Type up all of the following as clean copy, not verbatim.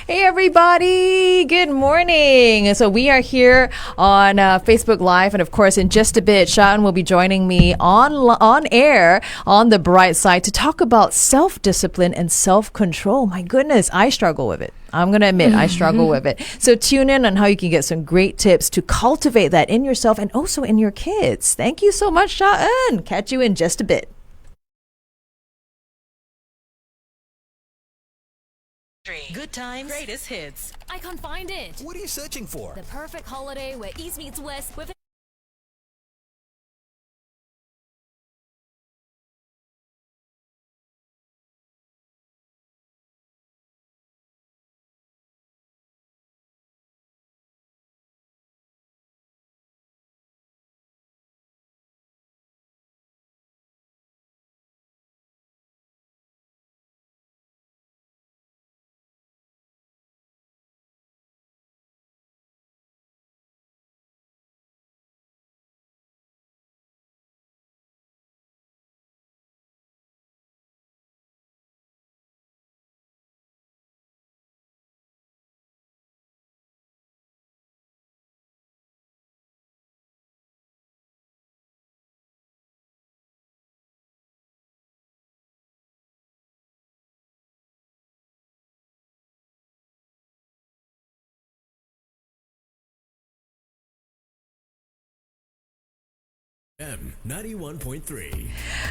Hey everybody, good morning. So we are here on Facebook Live, and of course in just a bit Sha-En will be joining me on air on the Brightside to talk about self-discipline and self-control. My goodness, I struggle with it. I'm going to admit I struggle with it. So tune in on how you can get some great tips to cultivate that in yourself and also in your kids. Thank you so much, Sha-En. Catch you in just a bit. Good times, greatest hits. I can't find it. What are you searching for? The perfect holiday where East meets West with M91.3.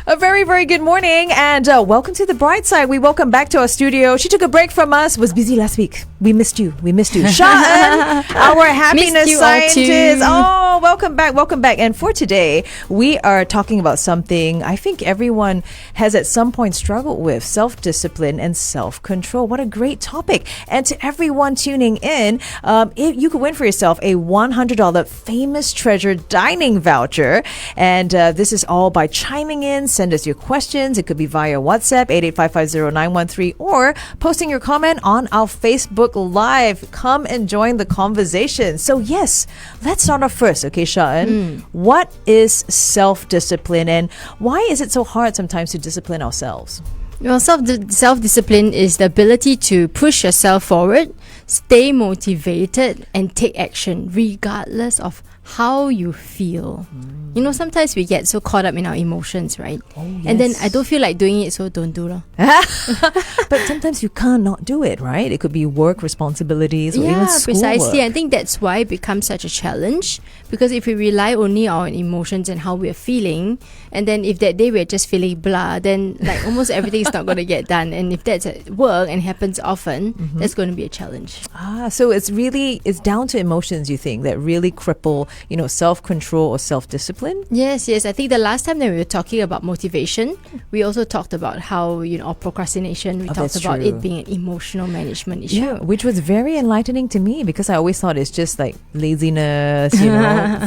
A very, very good morning and welcome to the Brightside. We welcome back to our studio. She took a break from us, was busy last week. We missed you. Sha-En, our happiness scientist. Oh, welcome back. And for today, we are talking about something I think everyone has at some point struggled with: self-discipline and self-control. What a great topic. And to everyone tuning in, if you could win for yourself a $100 Famous Treasure dining voucher. And this is all by chiming in. Send us your questions. It could be via WhatsApp, 88550913, or posting your comment on our Facebook Live. Come and join the conversation. So yes, let's start off first, okay, Sha-En? What is self-discipline, and why is it so hard sometimes to discipline ourselves? Well, self-discipline is the ability to push yourself forward, stay motivated, and take action regardless of how you feel. You know, sometimes we get so caught up in our emotions, right? Oh, yes. And then I don't feel like doing it, so don't do it. But sometimes you can't not do it, right? It could be work responsibilities or even schoolwork. Precisely. I think that's why it becomes such a challenge, because if we rely only on emotions and how we're feeling, and then if that day we're just feeling blah, then like almost everything is not going to get done. And if that's at work and happens often, that's going to be a challenge. So it's down to emotions, you think, that really cripple, self-control or self-discipline? Yes. I think the last time that we were talking about motivation, we also talked about how, or procrastination, we talked about it being an emotional management issue. Yeah, which was very enlightening to me, because I always thought it's just like laziness,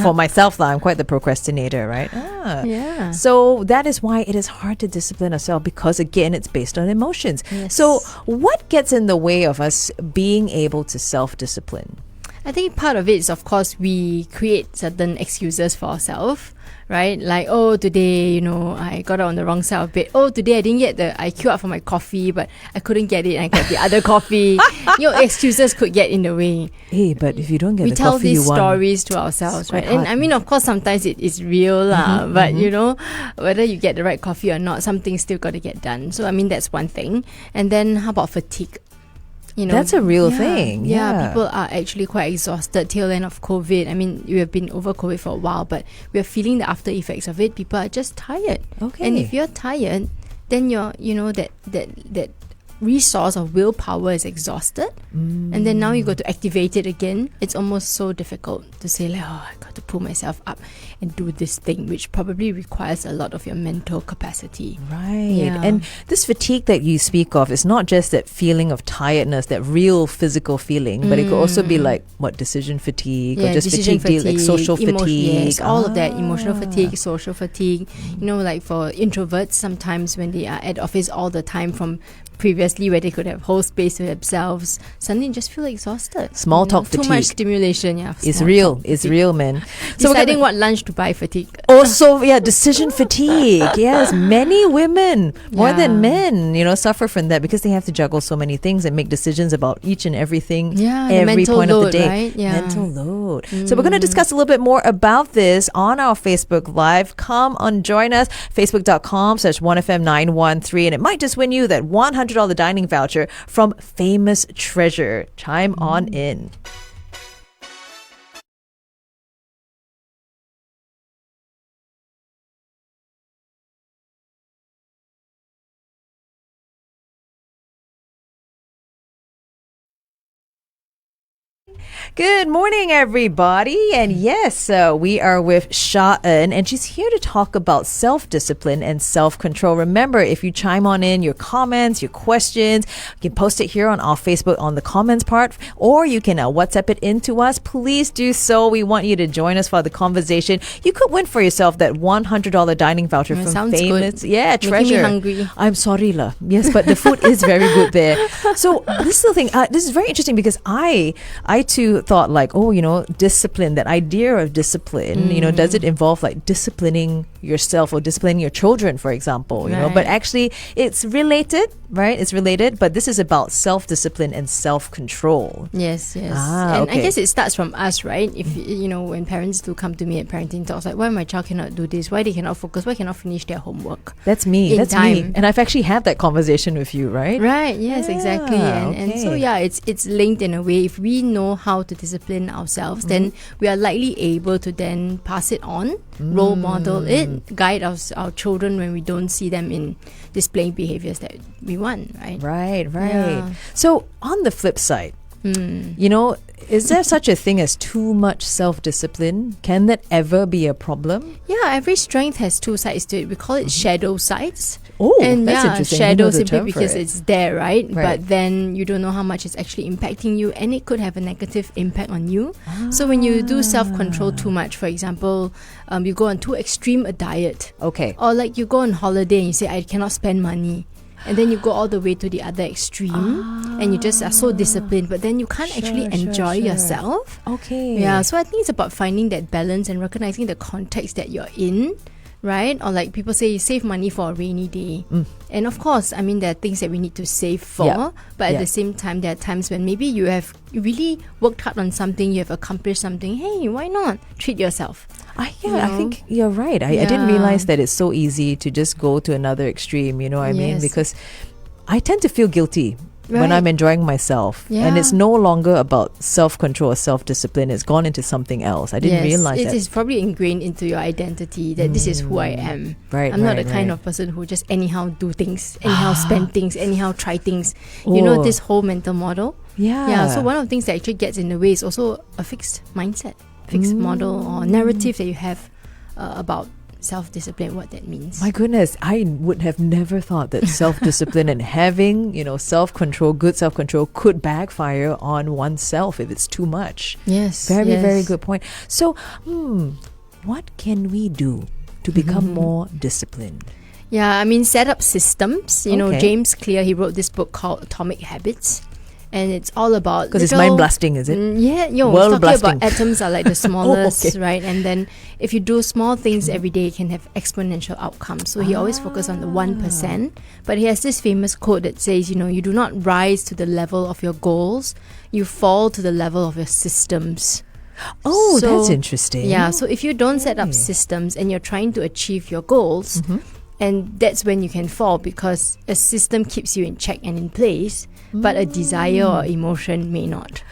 for myself, I'm quite the procrastinator, right? Yeah. So that is why it is hard to discipline ourselves, because again, it's based on emotions. Yes. So what gets in the way of us being able to self-discipline? I think part of it is, of course, we create certain excuses for ourselves, right? Like, oh, today, I got on the wrong side of bed. Oh, today I queued up for my coffee, but I couldn't get it and I got the other coffee. Excuses could get in the way. Hey, but if you don't get the coffee you want... We tell these stories to ourselves, right? And I mean, of course, sometimes it is real, but whether you get the right coffee or not, something's still got to get done. So, I mean, that's one thing. And then how about fatigue? That's a real thing. Yeah, people are actually quite exhausted tail end of COVID. I mean, we have been over COVID for a while, but we are feeling the after effects of it. People are just tired. Okay. And if you're tired, then you're, that resource of willpower is exhausted, and then now you got to activate it again. It's almost so difficult to say like, I got to pull myself up and do this thing, which probably requires a lot of your mental capacity. Right. Yeah. And this fatigue that you speak of is not just that feeling of tiredness, that real physical feeling, but it could also be like decision fatigue, or just fatigue, like social fatigue. Yes, all of that, emotional fatigue, social fatigue. Like for introverts, sometimes when they are at office all the time from previously where they could have whole space to themselves, suddenly just feel exhausted. Small talk fatigue. Too much stimulation, It's real, man. So deciding what lunch to buy fatigue. Also, decision fatigue. Yes, many women, more than men, suffer from that because they have to juggle so many things and make decisions about each and everything every point of the day. Right? Yeah. Mental load. So we're going to discuss a little bit more about this on our Facebook Live. Come on, join us. Facebook.com/1FM913. And it might just win you that $100 dining voucher from Famous Treasure. Chime on in. Good morning, everybody. And yes, we are with Sha-En, and she's here to talk about self-discipline and self-control. Remember, if you chime on in your comments, your questions, you can post it here on our Facebook on the comments part, or you can WhatsApp it into us. Please do so. We want you to join us for the conversation. You could win for yourself that $100 dining voucher from sounds Famous. good. Yeah, Making Treasure. me hungry. I'm sorry, lah. Yes, but the food is very good there. So this is the thing. This is very interesting because I too thought like, discipline, that idea of discipline, does it involve like disciplining yourself or disciplining your children, for example, but actually it's related, right? It's related, but this is about self-discipline and self-control. Yes. And okay. I guess it starts from us, right? If, when parents do come to me at parenting talks, like, why my child cannot do this? Why they cannot focus? Why cannot finish their homework? That's me. In That's time. me. And I've actually had that conversation with you, right? Right, yes, exactly. And so, okay. it's linked in a way. If we know how to discipline ourselves, then we are likely able to then pass it on, role model it, guide our children when we don't see them in displaying behaviors that we want, right? Right. Yeah. So on the flip side, is there such a thing as too much self-discipline? Can that ever be a problem? Yeah, every strength has two sides to it. We call it shadow sides. Oh, And that's interesting. shadow You know the simply term for because it. it's there, right? Right. But then you don't know how much it's actually impacting you, and it could have a negative impact on you. So when you do self-control too much, for example, you go on too extreme a diet, Okay. or like you go on holiday and you say, I cannot spend money. And then you go all the way to the other extreme and you just are so disciplined, but then you can't actually enjoy yourself. Okay. Yeah, so I think it's about finding that balance and recognizing the context that you're in, right? Or like people say, save money for a rainy day. And of course, I mean, there are things that we need to save for, Yeah. but at Yeah. the same time, there are times when maybe you really worked hard on something, you have accomplished something. Hey, why not treat yourself? I think you're right. I didn't realize that it's so easy to just go to another extreme, you know what I mean? Yes. Because I tend to feel guilty when Right. I'm enjoying myself. Yeah. And it's no longer about self-control or self-discipline. It's gone into something else. I didn't realize it that. is probably ingrained into your identity that this is who I am. Right, I'm not right, the kind right. of person who just anyhow do things, anyhow spend things, anyhow try things. You know, this whole mental model. Yeah. So one of the things that actually gets in the way is also a fixed mindset, fixed model or narrative that you have about self-discipline, what that means. My goodness, I would have never thought that self-discipline and having, self-control, good self-control could backfire on oneself if it's too much. Yes. Very good point. So, what can we do to become more disciplined? Yeah, I mean, set up systems. You know, Okay. James Clear, he wrote this book called Atomic Habits. And it's all about... Because it's little- mind-blasting, is it? Yeah, World talking blasting. about atoms are like the smallest, okay. right? And then if you do small things every day, it can have exponential outcomes. So he always focuses on the 1%. But he has this famous quote that says, you do not rise to the level of your goals, you fall to the level of your systems. Oh, So, that's interesting. Yeah, so if you don't set up systems and you're trying to achieve your goals, and that's when you can fall because a system keeps you in check and in place, but a desire or emotion may not.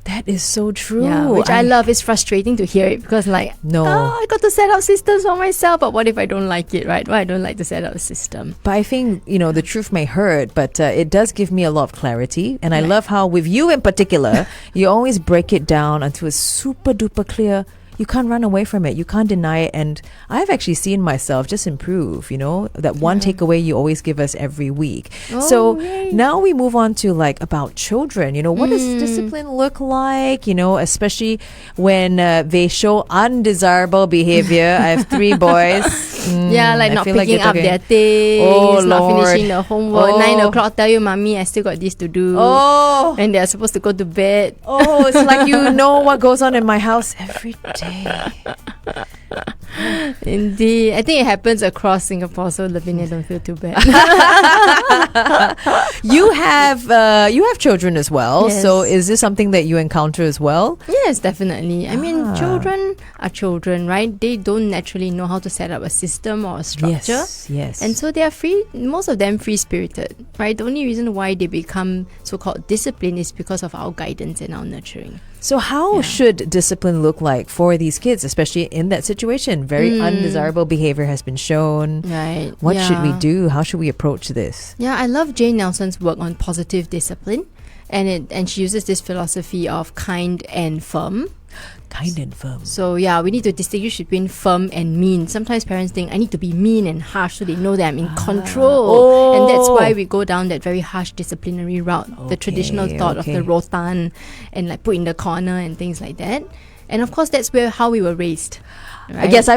That is so true. Yeah, which I love. It's frustrating to hear it because I got to set up systems for myself, but what if I don't like it, right? Well, I don't like to set up a system. But I think, the truth may hurt, but it does give me a lot of clarity. And I love how, with you in particular, you always break it down until it's super duper clear. You can't run away from it. You can't deny it. And I've actually seen myself just improve, that one takeaway you always give us every week. So yay. now we move on to about children. What does discipline look like? Especially when they show undesirable behavior. I have 3 boys. Like I not feel like picking you're up talking- their things, Oh, not Lord. finishing the homework. 9 o'clock, tell you, mommy, I still got this to do. Oh. And they're supposed to go to bed. Oh, it's like you know what goes on in my house every day. Indeed. I think it happens across Singapore, so Lavinia, don't feel too bad. You have children as well. Yes. So is this something that you encounter as well? Yes, definitely. I mean, children are children, right? They don't naturally know how to set up a system or a structure. Yes. And so they are most of them free-spirited, right? The only reason why they become so-called disciplined is because of our guidance and our nurturing. So how should discipline look like for these kids, especially in that situation? Very undesirable behavior has been shown. Right. What should we do? How should we approach this? Yeah, I love Jane Nelson's work on positive discipline. And she uses this philosophy of kind and firm. Kind and firm. So yeah, we need to distinguish between firm and mean. Sometimes parents think I need to be mean and harsh so they know that I'm in control. And that's why we go down that very harsh disciplinary route. The traditional thought of the rotan and like put in the corner and things like that. And of course that's how we were raised. Right? I guess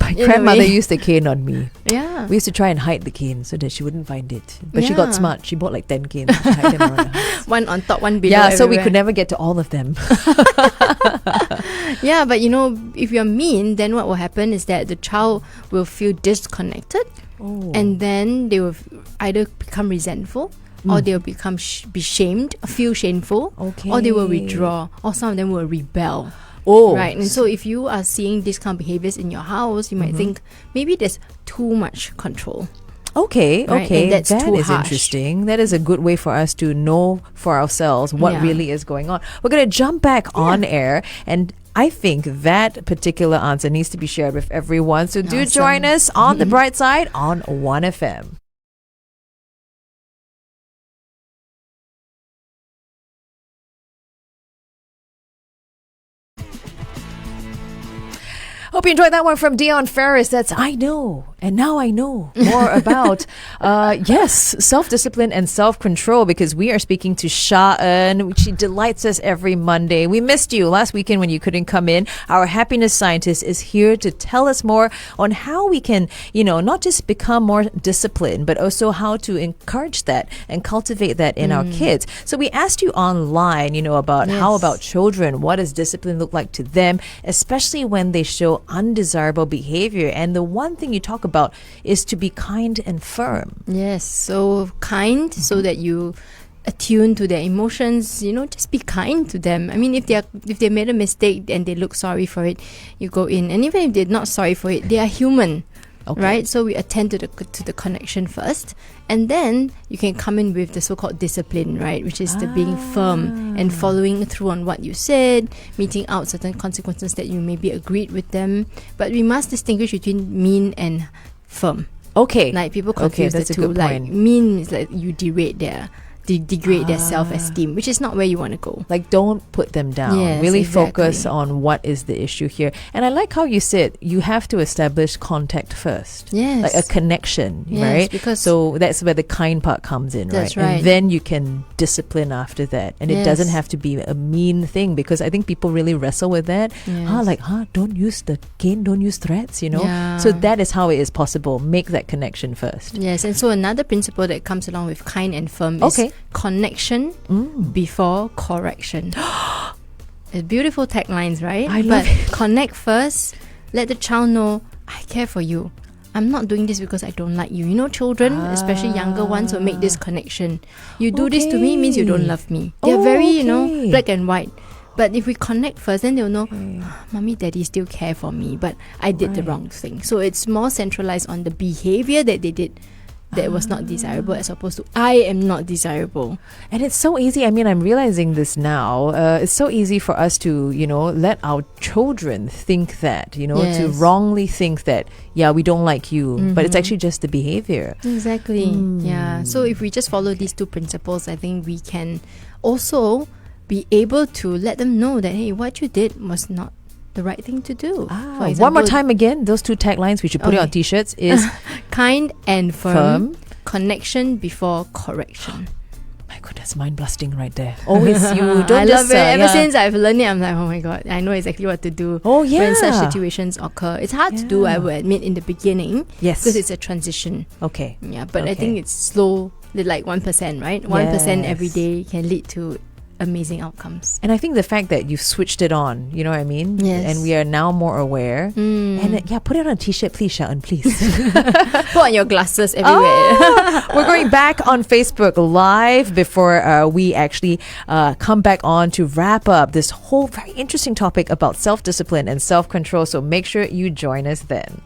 my grandmother used a cane on me. Yeah. We used to try and hide the cane so that she wouldn't find it. But she got smart. She bought like 10 canes to hide them around the house. One on top, one below. Yeah, so we everywhere. could never get to all of them. Yeah, but if you're mean, then what will happen is that the child will feel disconnected, and then they will either become resentful, or they will become be shamed, feel shameful, or they will withdraw, or some of them will rebel. Right. And so if you are seeing these kind of behaviors in your house, you might think maybe there's too much control. Okay. And that's that too is harsh. interesting. That is a good way for us to know for ourselves what really is going on. We're going to jump back on air, and I think that particular answer needs to be shared with everyone. So do join us on the Bright Side on 1FM. Hope you enjoyed that one from Dion Ferris. That's I Know. And now I know more about, self-discipline and self-control, because we are speaking to Sha-En. She delights us every Monday. We missed you last weekend when you couldn't come in. Our happiness scientist is here to tell us more on how we can, not just become more disciplined, but also how to encourage that and cultivate that in our kids. So we asked you online, about how about children? What does discipline look like to them, especially when they show undesirable behavior? And the one thing you talk about is to be kind and firm. Yes, so kind so that you attune to their emotions, just be kind to them. I mean, if they made a mistake and they look sorry for it, you go in. And even if they're not sorry for it, they are human. Right? So we attend to the connection first, and then you can come in with the so-called discipline, right? Which is the being firm and following through on what you said, meeting out certain consequences that you maybe agreed with them. But we must distinguish between mean and firm. Okay. Like people confuse that's the a two. good Like point. mean is like you degrade their self-esteem, which is not where you want to go. Like, don't put them down. Yes, really exactly. focus on what is the issue here. And I like how you said you have to establish contact first. Yes. Like a connection, Yes, right? because so that's where the kind part comes in, That's right? right. And then you can discipline after that. And it doesn't have to be a mean thing, because I think people really wrestle with that. Yes. Don't use the cane, don't use threats, Yeah. So that is how it is possible. Make that connection first. Yes, and so another principle that comes along with kind and firm is connection before correction. It's beautiful taglines, right? I love it. Connect first. Let the child know, I care for you. I'm not doing this because I don't like you. Children, especially younger ones, will make this connection. You do this to me means you don't love me. They're very, black and white. But if we connect first, then they'll know, Mommy, Daddy still care for me, but I did the wrong thing. So it's more centralized on the behavior that they did that was not desirable, as opposed to I am not desirable. And it's so easy. I mean, I'm realizing this now. It's so easy for us to, let our children think that, to wrongly think that, we don't like you. But it's actually just the behavior. Exactly. Yeah. So if we just follow these two principles, I think we can also be able to let them know that, hey, what you did was not the right thing to do. For example, one more time again, those two taglines, we should put it on t-shirts, is kind and firm, connection before correction. My goodness, mind blasting right there. Always you don't I just love it. Ever since I've learned it, I'm like, oh my god, I know exactly what to do when such situations occur. It's hard to do, I will admit, in the beginning. Yes. Because it's a transition. Okay. Yeah, but I think it's slow, like 1%, right? 1% every day can lead to amazing outcomes. And I think the fact that you've switched it on, you know what I mean? Yes. And we are now more aware. And put it on a t-shirt, please, Sha-En, please. Put on your glasses everywhere. We're going back on Facebook Live before we actually come back on to wrap up this whole very interesting topic about self-discipline and self-control. So make sure you join us then.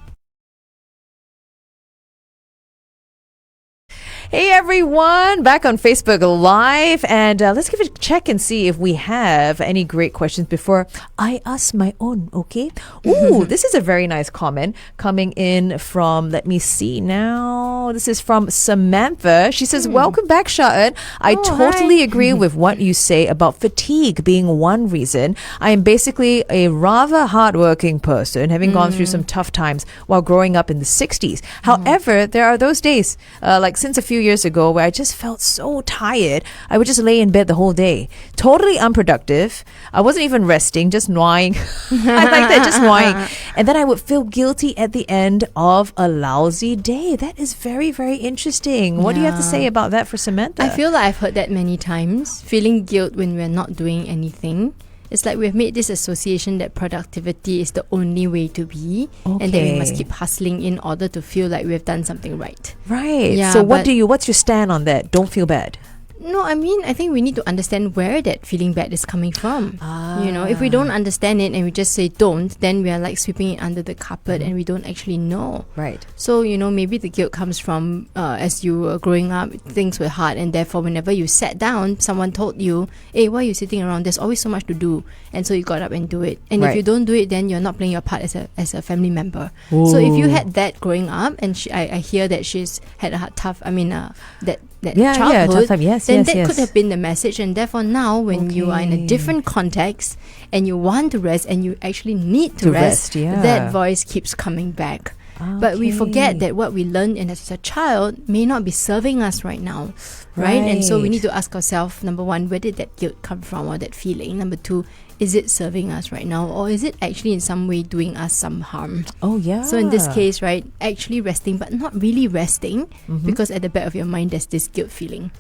Hey everyone, back on Facebook Live, and let's give it a check and see if we have any great questions before I ask my own, okay? Ooh, this is a very nice comment coming in from, let me see now, this is from Samantha. She says, welcome back, Sha-En. I totally agree with what you say about fatigue being one reason. I am basically a rather hardworking person, having gone through some tough times while growing up in the 60s. However, there are those days, like since a few years ago, where I just felt so tired. I would just lay in bed the whole day. Totally unproductive. I wasn't even resting, just gnawing. I like that, just gnawing. And then I would feel guilty at the end of a lousy day. That is very, very interesting. What do you have to say about that for Samantha? I feel like I've heard that many times. Feeling guilt when we're not doing anything. It's like we've made this association that productivity is the only way to be, and that we must keep hustling in order to feel like we've done something right. Right. Yeah, so what's your stand on that? Don't feel bad. No, I mean, I think we need to understand where that feeling bad is coming from. You know, if we don't understand it and we just say don't, then we are like sweeping it under the carpet and we don't actually know. Right. So, you know, maybe the guilt comes from as you were growing up, things were hard, and therefore whenever you sat down, someone told you, hey, why are you sitting around? There's always so much to do. And so you got up and do it. And if you don't do it, then you're not playing your part as a family member. Ooh. So if you had that growing up, and I hear that she's had a tough childhood, tough time. Yes, then yes, that yes. could have been the message. And therefore now when you are in a different context and you want to rest and you actually need to rest, that voice keeps coming back. But we forget that what we learned as a child may not be serving us right now, right? And so we need to ask ourselves, number one, where did that guilt come from, or that feeling? Number two, is it serving us right now, or is it actually in some way doing us some harm? Oh yeah. So in this case, right, actually resting but not really resting, because at the back of your mind there's this guilt feeling.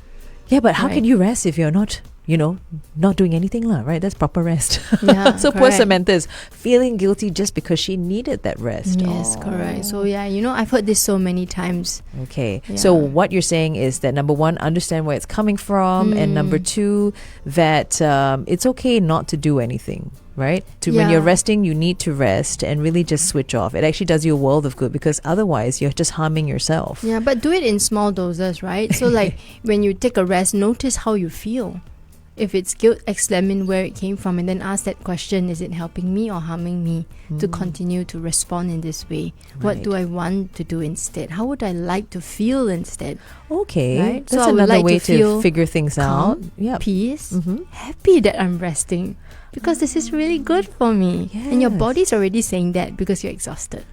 Yeah, but how can you rest if you're not, not doing anything, right? That's proper rest. Yeah, so poor Samantha is feeling guilty just because she needed that rest. Yes, correct. So yeah, I've heard this so many times. Okay. Yeah. So what you're saying is that number one, understand where it's coming from, and number two, that it's okay not to do anything. Right? When you're resting, you need to rest and really just switch off. It actually does you a world of good, because otherwise you're just harming yourself. Yeah, but do it in small doses, right? So like when you take a rest, notice how you feel. If it's guilt, examine where it came from and then ask that question, is it helping me or harming me to continue to respond in this way? Right. What do I want to do instead? How would I like to feel instead? Okay. Right? That's so another way to feel figure things out. Calm, peace, happy that I'm resting, because this is really good for me. Yes. And your body's already saying that because you're exhausted.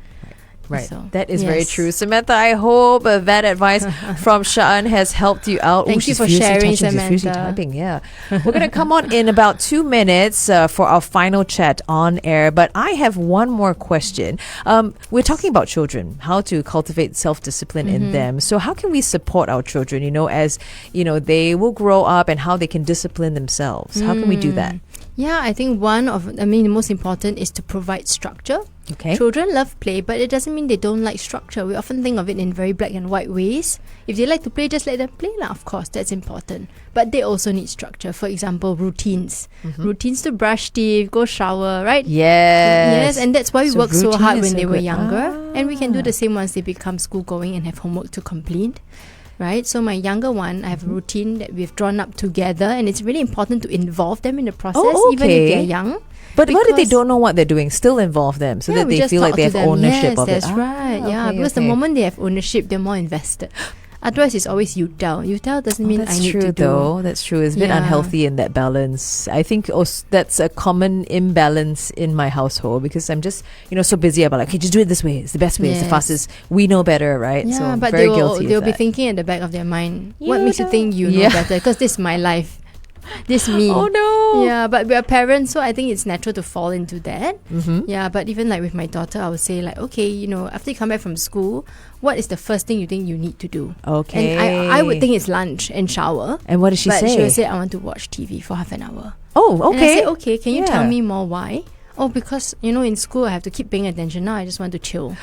Right. So, that is very true. Samantha, I hope that advice from Sha-En has helped you out. Thank you for sharing, Samantha. She's fiercely typing, yeah. We're going to come on in about 2 minutes for our final chat on air. But I have one more question. We're talking about children, how to cultivate self-discipline in them. So how can we support our children, as, they will grow up, and how they can discipline themselves? How can we do that? Yeah, I think the most important is to provide structure. Okay. Children love play, but it doesn't mean they don't like structure. We often think of it in very black and white ways. If they like to play, just let them play. Of course, that's important. But they also need structure. For example, routines. Routines to brush teeth, go shower, right? Yes. Yes, and that's why we work so hard when they were younger. And we can do the same once they become school going and have homework to complete. Right? So my younger one, I have a routine that we've drawn up together, and it's really important to involve them in the process, even if they're young. But what if they don't know what they're doing? Still involve them so that they feel like they have ownership of it. Yes, that's right. Yeah, because the moment they have ownership, they're more invested. Otherwise, it's always you tell. You tell doesn't mean I need to do. Though. That's true. It's a bit unhealthy in that balance. I think that's a common imbalance in my household, because I'm just, so busy about okay, just do it this way. It's the best way. It's the fastest. We know better, right? Yeah, so but very guilty they'll of be that. thinking at the back of their mind, what makes you think you know better? Because this is my life. This me. Oh no. Yeah, but we are parents, so I think it's natural to fall into that. Yeah, but even like with my daughter, I would say like, okay, you know, after you come back from school, what is the first thing you think you need to do? Okay. And I would think it's lunch and shower. And what did she say? But she would say, I want to watch TV for half an hour. Oh, okay. And I said, okay, can you tell Yeah. me more why? Oh, because, you know, in school I have to keep paying attention. Now I just want to chill.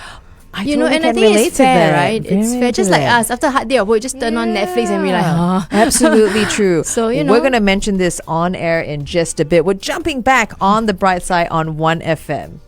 I You know, totally and I can think relate it's to fair, that. right? It's Very fair. Just like that. us, after a hard day of work, just turn on Netflix and we're like, Yeah. Absolutely true. So, you know. We're going to mention this on air in just a bit. We're jumping back on the bright side on 1FM.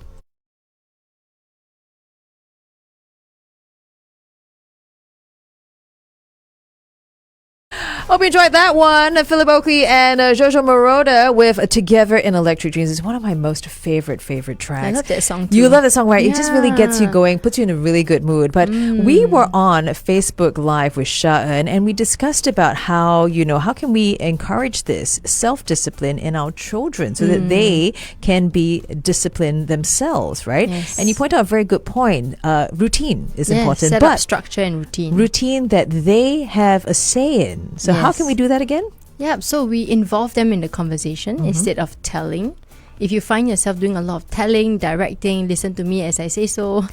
Hope you enjoyed that one. Philip Oakley and Jojo Moroder with Together in Electric Dreams. It's one of my most favorite tracks. I love that song too. You love that song, right? It just really gets you Yeah. going, puts you in a really good mood. But we were on Facebook Live with Sha-En, and we discussed about how, you know, how can we encourage this self-discipline in our children so that they can be disciplined themselves, right? Yes. And you point out a very good point. Routine is important, set but up structure and routine. routine that they have a say in. So how Yes. can we do that again? Yeah, so we involve them in the conversation instead of telling. If you find yourself doing a lot of telling, directing, listen to me as I say so,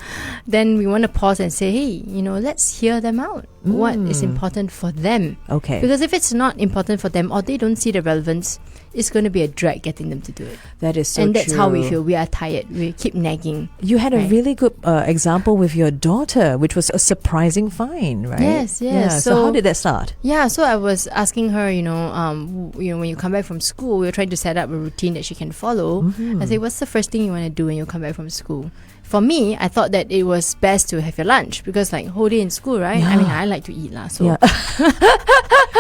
then we want to pause and say, hey, you know, let's hear them out. What is important for them? Okay. Because if it's not important for them or they don't see the relevance, it's going to be a drag getting them to do it. That is so and that's true. how we feel. We are tired. We keep nagging. You had a Right. really good example with your daughter, which was a surprising find, right? Yes, yes. Yeah. So how did that start? Yeah, so I was asking her, you know, when you come back from school, we're trying to set up a routine that she can follow. I say, what's the first thing you want to do when you come back from school? For me, I thought that it was best to have your lunch because, like, whole day in school, right? I mean, I like to eat lah. So, Yeah.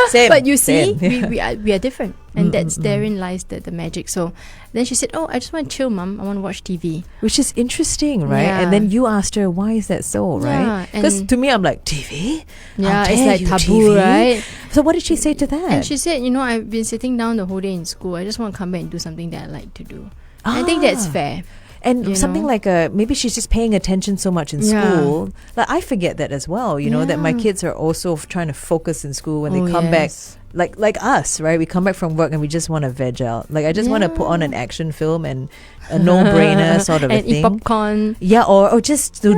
Same. but you see, Same. we are different, and therein lies the magic. So, then she said, "Oh, I just want to chill, mum. I want to watch TV." Which is interesting, right? Yeah. And then you asked her, why is that so, Yeah, right? Because and- to me, I'm like, TV? Yeah, How it's dare like you, taboo, TV? right? So what did she say to that? And she said, you know, I've been sitting down the whole day in school. I just want to come back and do something that I like to do. I think that's fair. And you something know? like maybe she's just paying attention so much in Yeah. school. Like I forget that as well, you know, that my Yeah. kids are also trying to focus in school when Oh, they come back. yes. Like us, right? We come back from work and we just want to veg out. Like I just want to put on an action film and a no-brainer sort of a And eat thing. popcorn. Yeah, or just to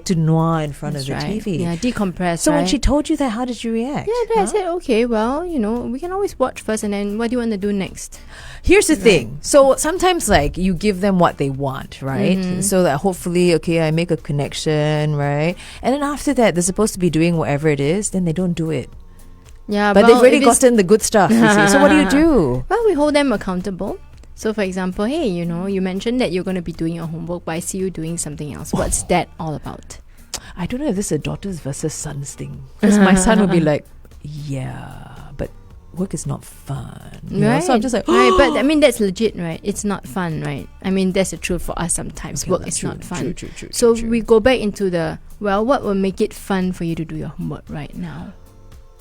to noir in front That's of the right. TV. Yeah, decompress. So when right? she told you that, how did you react? Yeah, then I said, okay, well, you know, we can always watch first, and then what do you want to do next? Here's the thing. So sometimes like you give them what they want, right? So that hopefully, okay, I make a connection, right? And then after that, they're supposed to be doing whatever it is, then they don't do it. Yeah, But well, they've already if it's- gotten the good stuff, you see. So what do you do? Well, we hold them accountable. So, for example, hey, you know, you mentioned that you're going to be doing your homework, but I see you doing something else. What's that all about? I don't know if this is a daughters versus sons thing. Because my son would be like, yeah, but work is not fun. You know? So I'm just like, right, but I mean, that's legit, right? It's not fun, right? I mean, that's the truth for us sometimes. Okay, Work that's is true, not fun. true, So true. we go back into well, what will make it fun for you to do your homework right now?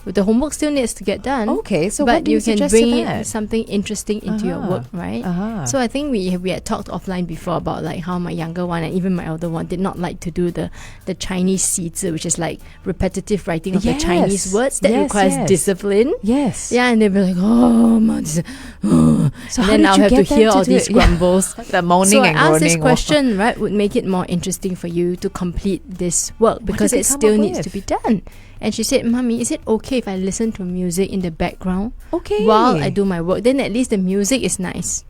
But the homework still needs to get done. Okay, so but what do you can suggest bring to in that? something interesting into your work, right? So I think we had talked offline before about like how my younger one and even my elder one did not like to do the Chinese 习字, which is like repetitive writing of the Chinese words that requires discipline. Yes. Yeah, and they'd be like, oh, mom, this is- oh. So and how then did I'll you have to get them hear to all do these it? Yeah. grumbles. The moaning So I and asked this groaning. question, right, would make it more interesting for you to complete this work because did they it come still up needs with? to be done. And she said, Mommy, is it okay if I listen to music in the background Okay. while I do my work? Then at least the music is nice.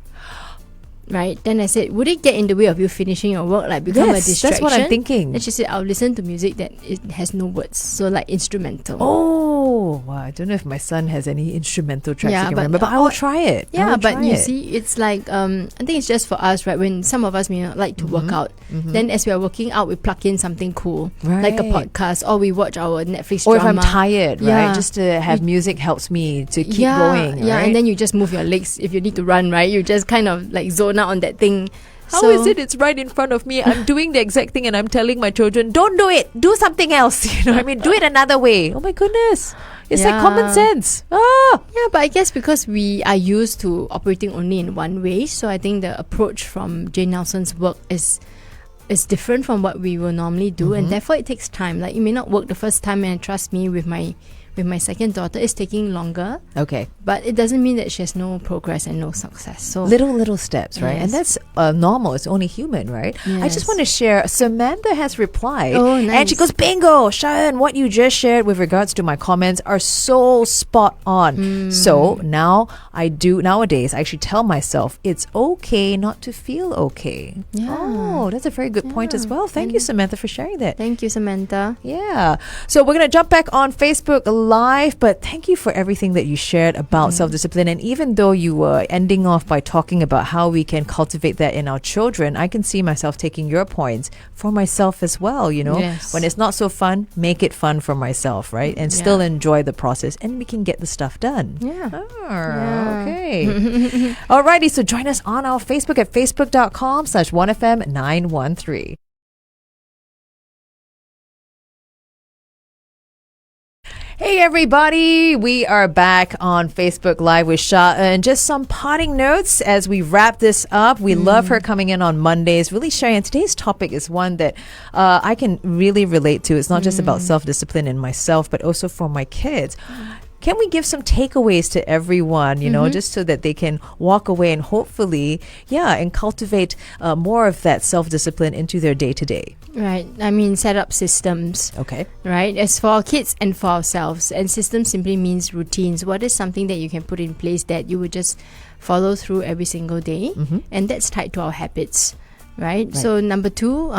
Right? Then I said, would it get in the way of you finishing your work? Like become a Yes, distraction? that's what I'm thinking. Then she said, I'll listen to music that it has no words. So like instrumental. Oh, wow. I don't know if my son has any instrumental tracks Yeah, I can but- remember, but I will try it. I Yeah, will but try you it. see, it's like I think it's just for us, right? When some of us may not like to work out, then as we are working out, we plug in something cool, like a Right. podcast, or we watch our Netflix Or if I'm drama. tired, right? Yeah. Just to have music helps me to keep yeah, going. yeah, right? and then you just move your legs if you need to run, right? You just kind of like zone out on that thing. How is it? It's right in front of me. I'm doing the exact thing and I'm telling my children, don't do it. Do something else. You know what I mean? Do it another way. Oh my goodness. It's like common Yeah. sense. Ah. Yeah, but I guess because we are used to operating only in one way, so I think the approach from Jane Nelson's work is different from what we will normally do, and therefore it takes time. Like it may not work the first time, and trust me, with my with my second daughter is taking longer, Okay. but it doesn't mean that she has no progress and no success. So Little steps, right? And Yes. that's normal. It's only human, right? I just Yes. want to share. Samantha has replied. Oh, And she nice. goes, bingo, Sha-En, what you just shared with regards to my comments are so spot on. So nowadays, I actually tell myself it's okay not to feel okay. Yeah. Oh, that's a very good point as well. Thank you, Samantha, for sharing that. thank you, Samantha. Yeah. So we're going to jump back on Facebook Live, but thank you for everything that you shared about self-discipline. And even though you were ending off by talking about how we can cultivate that in our children, I can see myself taking your points for myself as well, you know. Yes. When it's not so fun, make it fun for myself, right? And still enjoy the process and we can get the stuff done. Yeah. Okay. Alrighty, so join us on our Facebook at facebook.com/1FM913. Hey everybody, we are back on Facebook Live with Sha-En. Just some parting notes as we wrap this up. We love her coming in on Mondays, really sharing. And today's topic is one that I can really relate to. It's not just about self-discipline in myself, but also for my kids. Can we give some takeaways to everyone, you know, just so that they can walk away and hopefully, and cultivate more of that self-discipline into their day-to-day? Right. I mean, set up systems. Okay. Right, as for our kids and for ourselves. And system simply means routines. What is something that you can put in place that you would just follow through every single day? And that's tied to our habits, right? So number 2,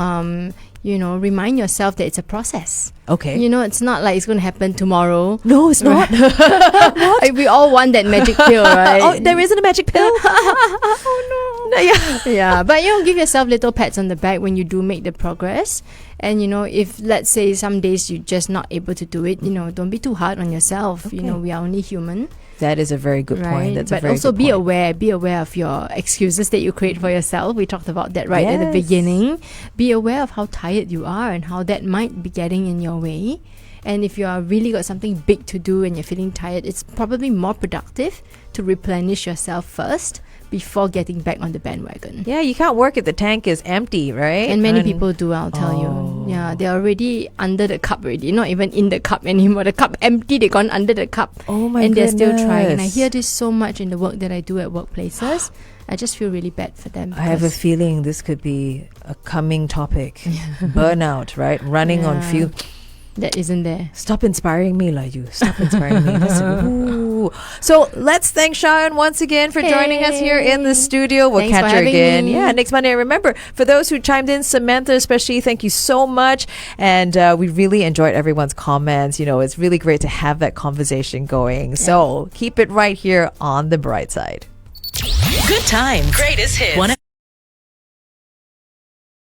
remind yourself that it's a process. Okay. You know, it's not like it's going to happen tomorrow. No, it's not. Like, we all want that magic pill, right? Oh, there isn't a magic pill? Oh, no. Yeah. Yeah, but give yourself little pats on the back when you do make the progress. And if let's say some days you're just not able to do it, don't be too hard on yourself. We are only human. That is a very good point. Right, That's but a very also good be point. aware. Be aware of your excuses that you create for yourself. We talked about that at the beginning. Be aware of how tired you are and how that might be getting in your way. And if you are really got something big to do and you're feeling tired, it's probably more productive to replenish yourself first before getting back on the bandwagon. Yeah, you can't work if the tank is empty, right? And many people do, I'll tell you. Yeah, they're already under the cup already, not even in the cup anymore. The cup empty, they've gone under the cup. Oh my And they're still trying. And I goodness. hear this so much in the work that I do at workplaces. I just feel really bad for them. I have a because- feeling this could be a coming topic. Burnout, right? Running on Yeah. fuel. that isn't there. Stop inspiring me, you. Stop inspiring me. Listen. Ooh. So let's thank Sha-En once again for joining us here in the studio. We'll Thanks catch for her having again. me. Yeah, next Monday. Remember, for those who chimed in, Samantha especially, thank you so much. And we really enjoyed everyone's comments. It's really great to have that conversation going. So keep it right here on The Bright Side. Good times. Greatest hits.